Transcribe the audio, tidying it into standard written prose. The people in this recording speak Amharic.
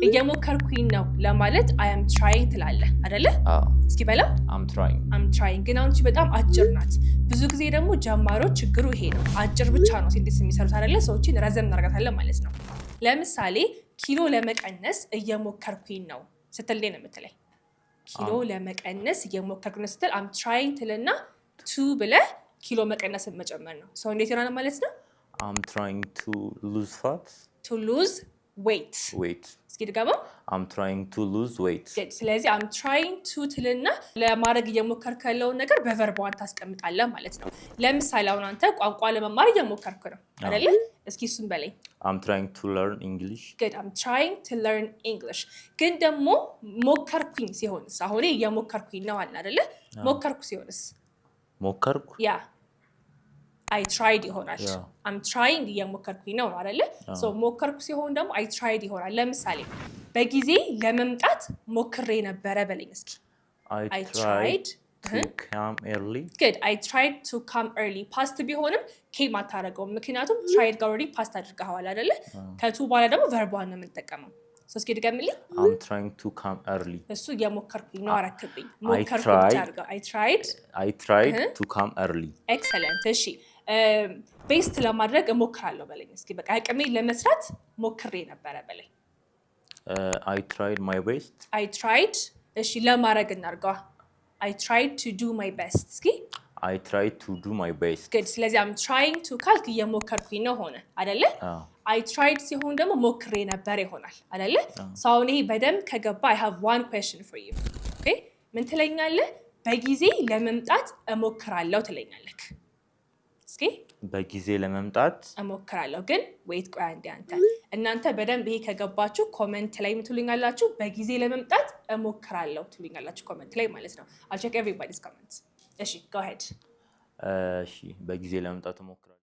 እየሞከርኩኝ ነው ለማለት I am trying ትላለህ አይደለ? እስኪ በላ I'm trying ግን አሁን በጣም አጭር ናት። ብዙ ጊዜ ደግሞ ጀማሪዎች ችግሩ ይሄ ነው። አጭር ብቻ ነው ሴንቴንስ የሚሰሩት አይደለ? ሰዎችን ረዘም እናደርጋታለን ማለት ነው። ለምሳሌ ኪሎ ለመቀነስ እየሞከርኩኝ ነው ስትል እንዴት ነው የምትለኝ? ኪሎ ለመቀነስ እየሞከርኩ ነው ስትል I'm trying ትልና to ብለህ ኪሎ መቀነስን መጨመር ነው። ሰው እንዴት ይሆናል ማለት ነው? I'm trying to lose fat. To lose weight. እስኪ ድገመው። I'm trying to lose weight. ስለዚህ I'm trying to ትልና ለማድረግ እየሞከርክ ያለውን ነገር በቨርቧን ታስቀምጣለህ ማለት ነው። ለምሳሌ አሁን አንተ ቋንቋ ለመማር እየሞከርክ ነው አይደለ? እስኪ እሱን በለኝ። I'm trying to learn English. Good. I'm trying to learn English. ግን ደግሞ ሞከርኩኝ ሲሆንስ? አሁን እየሞከርኩኝ ነው አለ አይደለ? ሞከርኩ ሲሆንስ? ሞከርኩ? ያ I tried ይሆናል። I'm trying እየሞከርኩኝ ነው አይደለ? so ሞከርኩ ሲሆን ደግሞ I tried ይሆናል። ለምሳሌ በጊዜ ለመምጣት ሞክሬ ነበረ በለኝ እስኪ። I tried to come early. Good. I tried to come early. ፓስት ቢሆንም came አታደርገውም ምክንያቱም tried ጋር already ፓስት አድርገዋል አይደለ? ከቱ በኋላ ደግሞ ቨርቧን ነው የምንጠቀመው። እስኪ ድገምልኝ። I'm trying to come early. እሱ እየሞከርኩኝ ነው አረክብኝ። ሞከርኩ ብቻ አድርገው። I tried to come early. Excellent. እሺ ቤስት ለማድረግ እሞክራለሁ በለኝ እስኪ። በቃ አቅሜ ለመስራት ሞክሬ ነበረ በለኝ። I tried my best. I tried እሺ ለማድረግ እናርገዋ። I tried to do my best እስኪ። I tried to do my best. Good. ስለዚህ I'm trying to ካልክ እየሞከርኩኝ ነው ሆነ አይደለ? I tried ሲሆን ደግሞ ሞክሬ ነበር ይሆናል አይደለ? ሰው ይሄ በደንብ ከገባ I have one question for you. Okay? ምን ትለኛለህ? በጊዜ ለመምጣት እሞክራለሁ ትለኛለህ። እስኪ በጊዜ ለመምጣት እሞክራለሁ ግን ዌት ቆይ አንዴ እናንተ በደንብ ይሄ ከገባችሁ ኮሜንት ላይ ምትሉኛላችሁ። በጊዜ ለመምጣት እሞክራለሁ ትሉኛላችሁ ኮሜንት ላይ ማለት ነው። I'll check everybody's comments. እሺ go ahead. እሺ በጊዜ ለመምጣት እሞክራለሁ